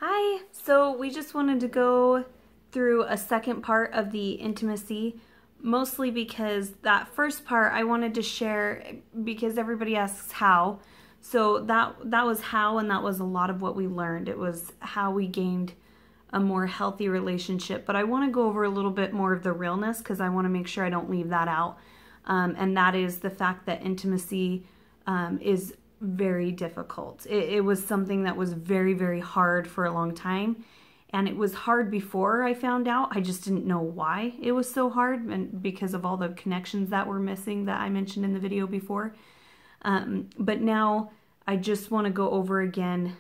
Hi, so we just wanted to go through a second part of the intimacy, mostly because that first part I wanted to share because everybody asks how. So that was how, and that was a lot of what we learned. It was how we gained a more healthy relationship. But I want to go over a little bit more of the realness because I want to make sure I don't leave that out. And that is the fact that intimacy is very difficult. It was something that was very, very hard for a long time. And it was hard before I found out. I just didn't know why it was so hard, and because of all the connections that were missing that I mentioned in the video before. But now I just want to go over again.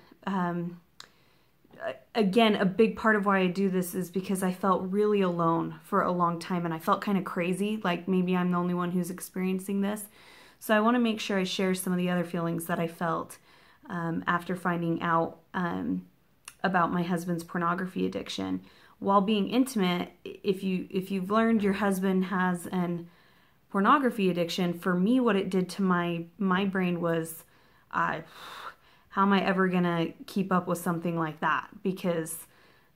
Again, a big part of why I do this is because I felt really alone for a long time, and I felt kind of crazy, like maybe I'm the only one who's experiencing this. So I want to make sure I share some of the other feelings that I felt after finding out about my husband's pornography addiction. While being intimate, if you've learned your husband has an pornography addiction, for me what it did to my brain was, how am I ever gonna keep up with something like that? Because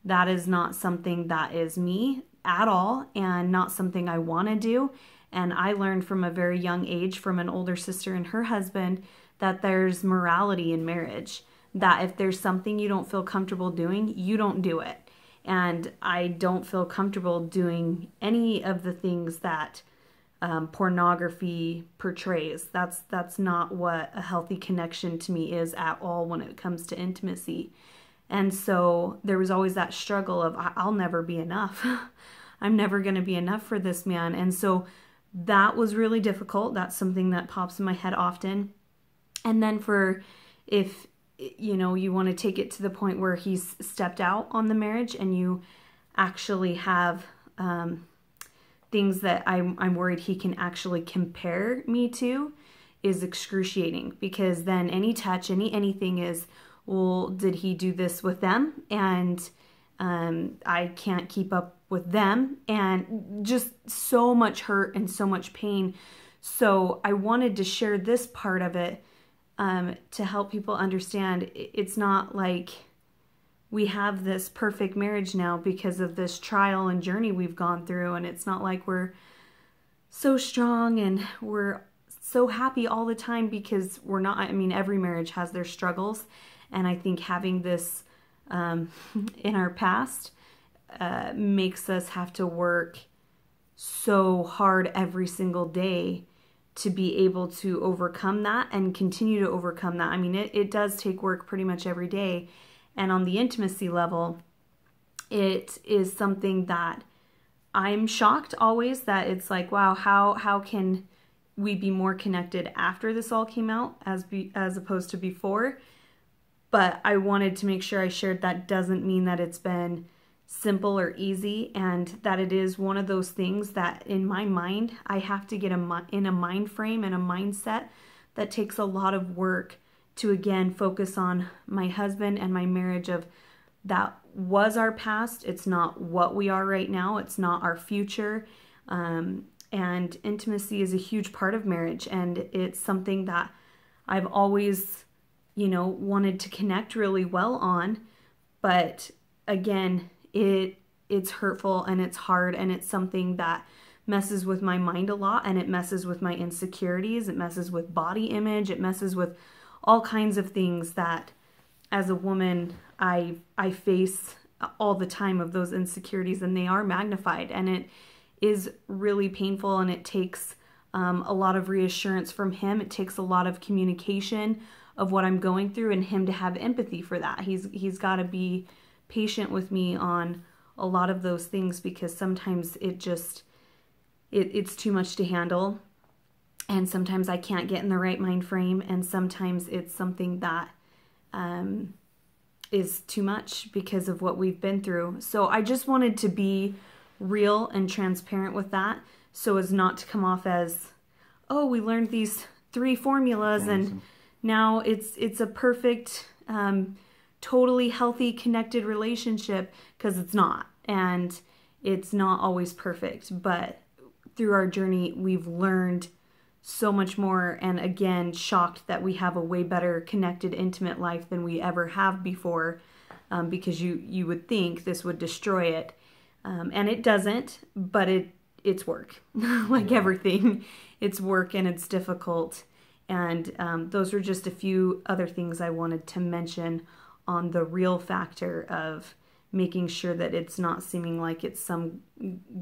that is not something that is me at all, and not something I want to do. And I learned from a very young age from an older sister and her husband that there's morality in marriage. That if there's something you don't feel comfortable doing, you don't do it. And I don't feel comfortable doing any of the things that pornography portrays. That's not what a healthy connection to me is at all when it comes to intimacy. And so there was always that struggle of, I'll never be enough. I'm never going to be enough for this man. And so that was really difficult. That's something that pops in my head often. And then if you want to take it to the point where he's stepped out on the marriage and you actually have things that I'm worried he can actually compare me to, is excruciating, because then any touch, anything is, well, did he do this with them? And I can't keep up with them, and just so much hurt and so much pain. So I wanted to share this part of it to help people understand it's not like we have this perfect marriage now because of this trial and journey we've gone through, and it's not like we're so strong and we're so happy all the time, because we're not. I mean, every marriage has their struggles, and I think having this in our past makes us have to work so hard every single day to be able to overcome that and continue to overcome that. I mean, it does take work pretty much every day. And on the intimacy level, it is something that I'm shocked always that it's like, wow, how can we be more connected after this all came out as opposed to before? But I wanted to make sure I shared that doesn't mean that it's been simple or easy, and that it is one of those things that in my mind, I have to get in a mind frame and a mindset that takes a lot of work to, again, focus on my husband and my marriage. Of that was our past. It's not what we are right now. It's not our future. And intimacy is a huge part of marriage, and it's something that I've always wanted to connect really well on. But again, it's hurtful and it's hard, and it's something that messes with my mind a lot, and it messes with my insecurities. It messes with body image. It messes with all kinds of things that as a woman I face all the time, of those insecurities, and they are magnified, and it is really painful, and it takes a lot of reassurance from him. It takes a lot of communication of what I'm going through, and him to have empathy for that. He's got to be patient with me on a lot of those things, because sometimes it's too much to handle, and sometimes I can't get in the right mind frame, and sometimes it's something that is too much because of what we've been through. So I just wanted to be real and transparent with that, so as not to come off as, oh, we learned these 3 formulas and now it's a perfect, totally healthy, connected relationship, because it's not. And it's not always perfect, but through our journey, we've learned so much more, and again, shocked that we have a way better connected, intimate life than we ever have before, because you would think this would destroy it. And it doesn't, but it's work. Like everything, it's work and it's difficult. And those are just a few other things I wanted to mention on the real factor of making sure that it's not seeming like it's some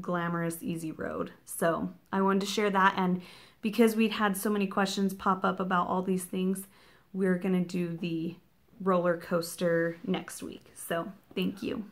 glamorous, easy road. So I wanted to share that, and because we'd had so many questions pop up about all these things, we're going to do the roller coaster next week. So thank you.